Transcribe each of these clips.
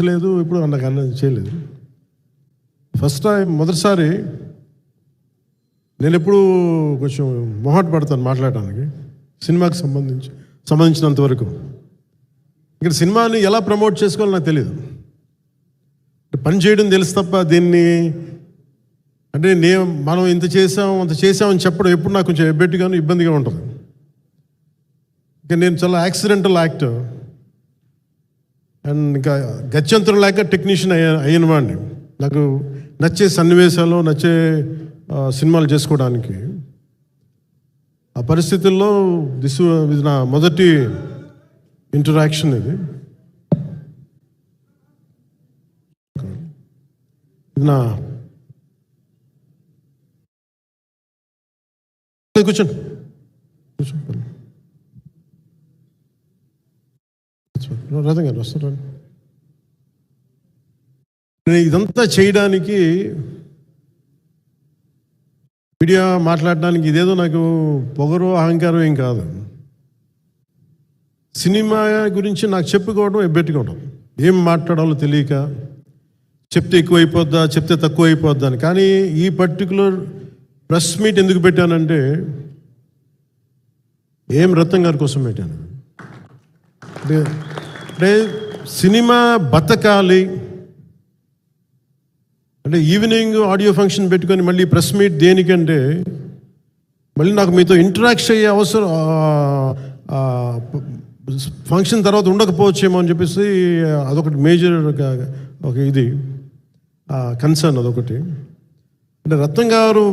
లేదు, ఇప్పుడు నాకు అన్నది చేయలేదు. ఫస్ట్ టైం మొదటిసారి నేను ఎప్పుడు కొంచెం మొహాట పడతాను మాట్లాడటానికి సినిమాకి సంబంధించినంత వరకు. ఇక్కడ సినిమాని ఎలా ప్రమోట్ చేసుకోవాలో నాకు తెలియదు. పని చేయడం తెలుసు తప్ప దీన్ని అంటే మనం ఇంత చేసామని చెప్పడం ఎప్పుడు నాకు కొంచెం ఎబ్బెట్టుగాను ఇబ్బందిగా ఉంటుంది. ఇంకా నేను చాలా యాక్సిడెంటల్ యాక్టర్ అండ్ ఇంకా గత్యంతరం లేక టెక్నీషియన్ అయిన వాడిని. నాకు నచ్చే సన్నివేశాలు నచ్చే సినిమాలు చేసుకోవడానికి ఆ పరిస్థితుల్లో ఇది నా మొదటి ఇంటరాక్షన్. ఇది నా కూర్చోండి రథం గారు వస్తారు. నేను ఇదంతా చేయడానికి మీడియా మాట్లాడడానికి ఇదేదో నాకు పొగరు అహంకారం ఏం కాదు. సినిమా గురించి నాకు చెప్పుకోవడం ఎబ్బెట్టుకోవడం, ఏం మాట్లాడాలో తెలియక చెప్తే ఎక్కువైపోద్దా చెప్తే తక్కువ అయిపోద్దా అని. కానీ ఈ పర్టికులర్ ప్రెస్ మీట్ ఎందుకు పెట్టానంటే ఏం రత్నం గారి కోసం పెట్టాను. అంటే సినిమా బతకాలి అంటే ఈవినింగ్ ఆడియో ఫంక్షన్ పెట్టుకొని మళ్ళీ ప్రెస్ మీట్ దేనికంటే మళ్ళీ నాకు మీతో ఇంటరాక్ట్ అయ్యే అవసరం ఫంక్షన్ తర్వాత ఉండకపోవచ్చేమో అని చెప్పేసి అదొకటి మేజర్ ఒక ఇది కన్సర్న్. అదొకటి అంటే రత్నం గారు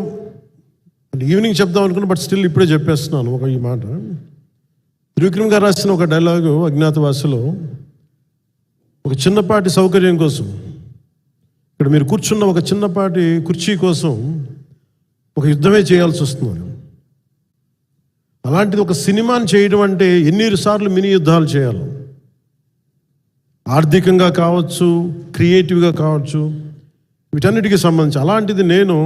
అంటే ఈవినింగ్ చెప్దాం అనుకున్నా, బట్ స్టిల్ ఇప్పుడే చెప్పేస్తున్నాను ఈ మాట. త్రివిక్రమ్ గారు రాసిన ఒక డైలాగు అజ్ఞాతవాసిలో, ఒక చిన్నపాటి సౌకర్యం కోసం ఇక్కడ మీరు కూర్చున్న ఒక చిన్నపాటి కుర్చీ కోసం ఒక యుద్ధమే చేయాల్సి వస్తుంది. అలాంటిది ఒక సినిమాని చేయడం అంటే ఎన్నిసార్లు మినీ యుద్ధాలు చేయాలి, ఆర్థికంగా కావచ్చు క్రియేటివ్గా కావచ్చు వీటన్నిటికీ సంబంధించి. అలాంటిది నేను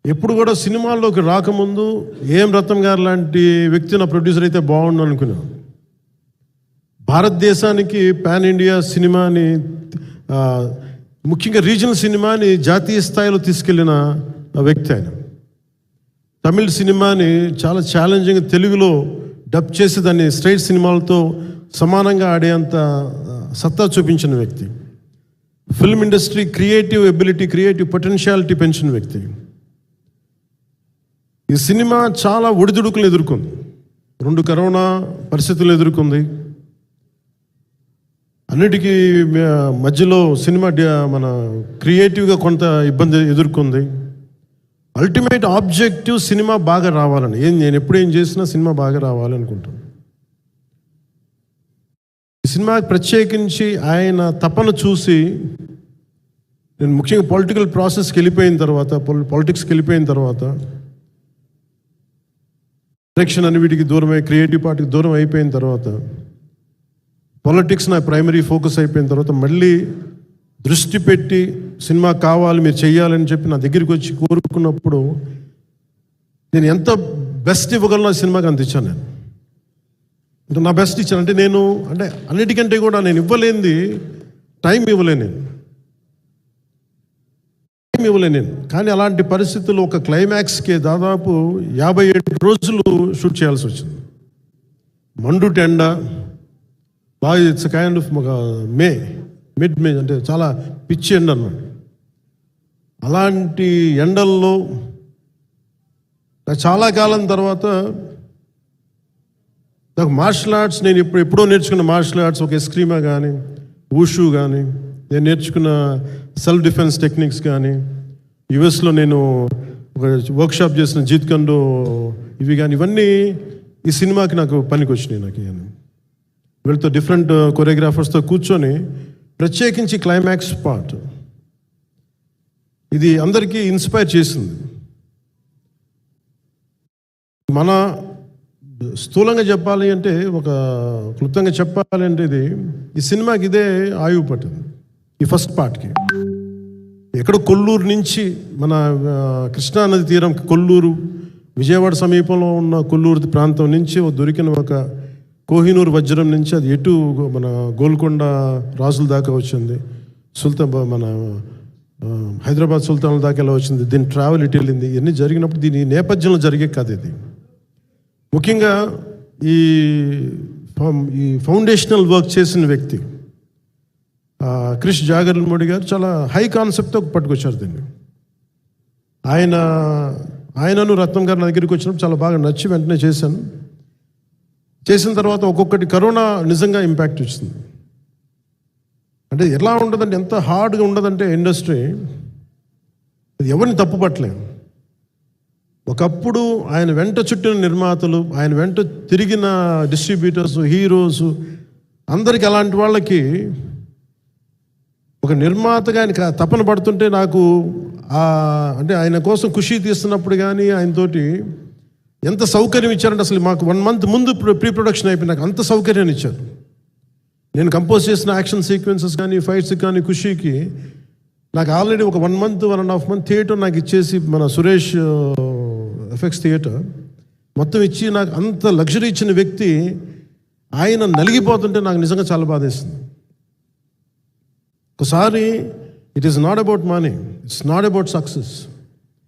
ఎప్పుడు కూడా సినిమాల్లోకి రాకముందు ఏం రత్నం గారు లాంటి వ్యక్తి నా ప్రొడ్యూసర్ అయితే బాగుండు అనుకున్నాను. భారతదేశానికి పాన్ ఇండియా సినిమాని ముఖ్యంగా రీజనల్ సినిమాని జాతీయ స్థాయిలో తీసుకెళ్ళిన వ్యక్తి ఆయన. తమిళ సినిమాని చాలా ఛాలెంజింగ్ తెలుగులో డబ్ చేసి దాన్ని స్ట్రైట్ సినిమాలతో సమానంగా ఆడేంత సత్తా చూపించిన వ్యక్తి. Film industry creative ability creative potentiality పెంచిన వ్యక్తి. ఈ సినిమా చాలా ఒడిదుడుకులు ఎదుర్కొంది, 2 కరోనా పరిస్థితులు ఎదుర్కొంది. అన్నిటికీ మధ్యలో సినిమా మన క్రియేటివ్గా కొంత ఇబ్బంది ఎదుర్కొంది. అల్టిమేట్ ఆబ్జెక్టివ్ సినిమా బాగా రావాలని, నేను ఎప్పుడేం చేసినా సినిమా బాగా రావాలి అనుకుంటాను. ఈ సినిమాకి ప్రత్యేకించి ఆయన తపన చూసి నేను ముఖ్యంగా పొలిటికల్ ప్రాసెస్కి వెళ్ళిపోయిన తర్వాత పాలిటిక్స్కి వెళ్ళిపోయిన తర్వాత ఎలక్షన్ అని వీటికి దూరమై క్రియేటివ్ పార్టీకి దూరం అయిపోయిన తర్వాత పాలిటిక్స్ నా ప్రైమరీ ఫోకస్ అయిపోయిన తర్వాత మళ్ళీ దృష్టి పెట్టి సినిమా కావాలి మీరు చెయ్యాలని చెప్పి నా దగ్గరికి వచ్చి కోరుకున్నప్పుడు నేను ఎంత బెస్ట్ ఇవ్వగలను సినిమాకి అంత ఇచ్చాను. నేను అంటే నా బెస్ట్ ఇచ్చాను. అంటే నేను అంటే అన్నిటికంటే కూడా నేను ఇవ్వలేనిది టైం ఇవ్వలేను నేను. కానీ అలాంటి పరిస్థితుల్లో ఒక క్లైమాక్స్కి దాదాపు 57 రోజులు షూట్ చేయాల్సి వచ్చింది. మండు టెండ బాగా ఇట్స్ కైండ్ ఆఫ్ మిడ్ మే అంటే చాలా పిచ్చి ఎండ అన్నమాట. అలాంటి ఎండల్లో చాలా కాలం తర్వాత నాకు మార్షల్ ఆర్ట్స్ నేను ఎప్పుడో నేర్చుకున్న మార్షల్ ఆర్ట్స్ ఒక ఎస్క్రీమా కానీ ఊషు కానీ నేను నేర్చుకున్న సెల్ఫ్ డిఫెన్స్ టెక్నిక్స్ కానీ యుఎస్లో నేను ఒక వర్క్షాప్ చేసిన జీత్ కండో ఇవి కానీ ఇవన్నీ ఈ సినిమాకి నాకు పనికి వచ్చినాయి. నాకు వీళ్ళతో డిఫరెంట్ కొరియోగ్రాఫర్స్తో కూర్చొని ప్రత్యేకించి క్లైమాక్స్ పార్ట్ ఇది అందరికీ ఇన్స్పైర్ చేసింది. మన స్థూలంగా చెప్పాలి అంటే ఒక క్లుప్తంగా చెప్పాలి అంటే ఈ సినిమాకి ఇదే ఆయువు పట్టింది. ఈ ఫస్ట్ పార్ట్కి ఎక్కడో కొల్లూరు నుంచి మన కృష్ణానది తీరం కొల్లూరు విజయవాడ సమీపంలో ఉన్న కొల్లూరు ప్రాంతం నుంచి దొరికిన ఒక కోహినూర్ వజ్రం నుంచి అది ఎటు మన గోల్కొండ రాజుల దాకా వచ్చింది, మన హైదరాబాద్ సుల్తాన్ల దాకా ఎలా వచ్చింది, దీని ట్రావెల్ ఇటు వెళ్ళింది. ఇవన్నీ జరిగినప్పుడు దీని నేపథ్యంలో జరిగే కథ ఇది. ముఖ్యంగా ఈ ఫౌండేషనల్ వర్క్ చేసిన వ్యక్తి క్రిష్ జాగర్లమూడి గారు చాలా హై కాన్సెప్ట్తో పట్టుకొచ్చారు దీన్ని. ఆయనను రత్నం గారు నా దగ్గరికి వచ్చినప్పుడు చాలా బాగా నచ్చి వెంటనే చేశాను. చేసిన తర్వాత ఒక్కొక్కటి కరోనా నిజంగా ఇంపాక్ట్ వచ్చింది. అంటే ఎలా ఉండదంటే, ఎంత హార్డ్గా ఉండదంటే ఇండస్ట్రీ, అది ఎవరిని తప్పు పట్టలేం. ఒకప్పుడు ఆయన వెంట చుట్టిన నిర్మాతలు, ఆయన వెంట తిరిగిన డిస్ట్రిబ్యూటర్స్, హీరోస్, అందరికి అలాంటి వాళ్ళకి ఒక నిర్మాతగా ఆయన తపన పడుతుంటే నాకు అంటే ఆయన కోసం ఖుషి తీస్తున్నప్పుడు కానీ ఆయనతోటి ఎంత సౌకర్యం ఇచ్చారంటే, అసలు మాకు 1 month ముందు ప్రీ ప్రొడక్షన్ అయిపోయి నాకు అంత సౌకర్యాన్ని ఇచ్చారు. నేను కంపోజ్ చేసిన యాక్షన్ సీక్వెన్సెస్ కానీ ఫైట్స్ కానీ ఖుషీకి నాకు ఆల్రెడీ ఒక 1 month 1.5 month థియేటర్ నాకు ఇచ్చేసి, మన సురేష్ ఎఫెక్ట్స్ థియేటర్ మొత్తం ఇచ్చి నాకు అంత లగ్జరీ ఇచ్చిన వ్యక్తి ఆయన నలిగిపోతుంటే నాకు నిజంగా చాలా బాధేస్తుంది. ఒకసారి it is not about money, it's not about success,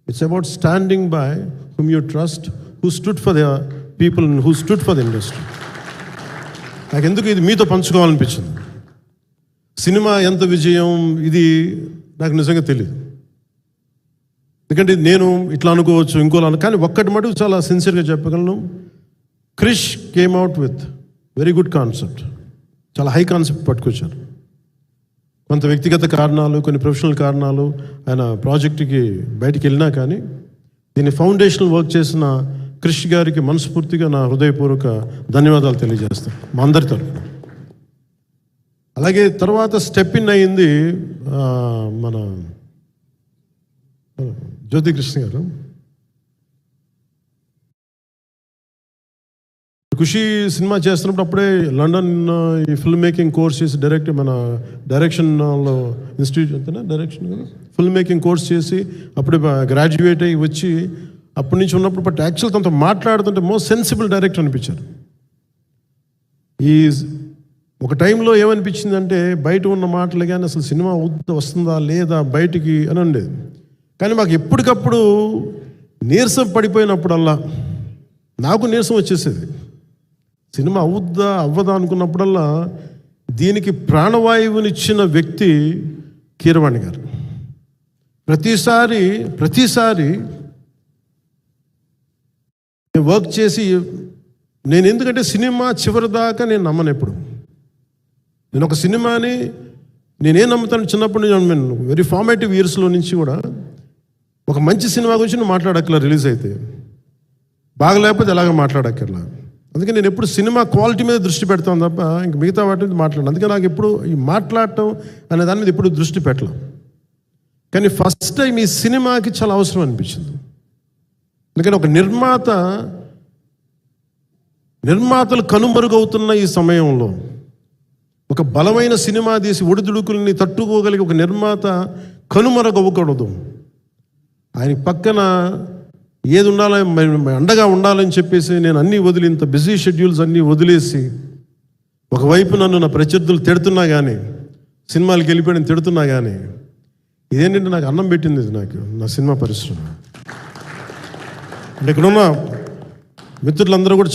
it's about standing by whom you trust, who stood for the people and who stood for the industry. నాకు ఎందుకు ఇది మీతో పంచుకోవాలనిపించింది. సినిమా ఎంత విజయం ఇది నాకు నిజంగా తెలియదు, ఎందుకంటే నేను ఇట్లా అనుకోవచ్చు ఇంకోలా కానీ ఒక్కటి మటుకు చాలా సిన్సియర్గా చెప్పగలను. Krish came out with very good concept, చాలా హై కాన్సెప్ట్ పట్టుకొచ్చారు. కొంత వ్యక్తిగత కారణాలు, కొన్ని ప్రొఫెషనల్ కారణాలు ఆయన ప్రాజెక్టుకి బయటికి వెళ్ళినా కానీ దీన్ని ఫౌండేషనల్ వర్క్ చేసిన క్రిష్ గారికి మనస్ఫూర్తిగా నా హృదయపూర్వక ధన్యవాదాలు తెలియజేస్తాను మా అందరి తరఫున. అలాగే తర్వాత స్టెప్ ఇన్ అయింది మన జ్యోతికృష్ణ గారు. ఖుషి సినిమా చేస్తున్నప్పుడు అప్పుడే లండన్ ఈ ఫిల్మ్ మేకింగ్ కోర్స్ చేసి మన డైరెక్షన్లో ఇన్స్టిట్యూట్ అంతేనా డైరెక్షన్ ఫిల్మ్ మేకింగ్ కోర్స్ చేసి అప్పుడే గ్రాడ్యుయేట్ అయ్యి వచ్చి అప్పటి నుంచి ఉన్నప్పుడు బట్ యాక్చువల్ తనతో మాట్లాడుతుంటే మోస్ట్ సెన్సిబుల్ డైరెక్టర్ అనిపించారు. ఈ ఒక టైంలో ఏమనిపించిందంటే బయట ఉన్న మాటలు కానీ అసలు సినిమా వస్తుందా లేదా బయటికి అని ఉండేది. కానీ మాకు ఎప్పటికప్పుడు నీరసం పడిపోయినప్పుడల్లా నాకు నీరసం వచ్చేసేది. సినిమా అవ్వదా అనుకున్నప్పుడల్లా దీనికి ప్రాణవాయువునిచ్చిన వ్యక్తి కీరవాణి గారు. ప్రతిసారి వర్క్ చేసి నేను ఎందుకంటే సినిమా చివరిదాకా నేను నమ్మను. ఎప్పుడు నేను ఒక సినిమాని నేనేం నమ్ముతాను, చిన్నప్పటి నుంచి వెరీ ఫార్మేటివ్ ఇయర్స్లో నుంచి కూడా ఒక మంచి సినిమా గురించి నువ్వు మాట్లాడక్కర్లా, రిలీజ్ అయితే బాగా లేకపోతే ఎలాగ మాట్లాడక్కర్లా. అందుకే నేను ఎప్పుడు సినిమా క్వాలిటీ మీద దృష్టి పెడతాను తప్ప ఇంక మిగతా వాటి మీద మాట్లాడను. అందుకే నాకు ఎప్పుడు ఈ మాట్లాడటం అనే దాని మీద ఎప్పుడు దృష్టి పెట్టలేం. కానీ ఫస్ట్ టైం ఈ సినిమాకి చాలా అవసరం అనిపించింది. ఎందుకంటే ఒక నిర్మాతలు కనుమరుగవుతున్న ఈ సమయంలో ఒక బలమైన సినిమా తీసి ఒడిదుడుకుల్ని తట్టుకోగలిగే ఒక నిర్మాత కనుమరుగవ్వకూడదు. ఆయన పక్కన ఏది ఉండాలని అండగా ఉండాలని చెప్పేసి నేను అన్నీ వదిలి, ఇంత బిజీ షెడ్యూల్స్ అన్నీ వదిలేసి, ఒకవైపు నన్ను నా ప్రత్యర్థులు తిడుతున్నా కానీ, సినిమాలకు వెళ్ళిపోయిన తిడుతున్నా కానీ, ఇదేంటంటే నాకు అన్నం పెట్టింది ఇది నాకు నా సినిమా పరిశ్రమ. అంటే ఇక్కడున్న మిత్రులందరూ కూడా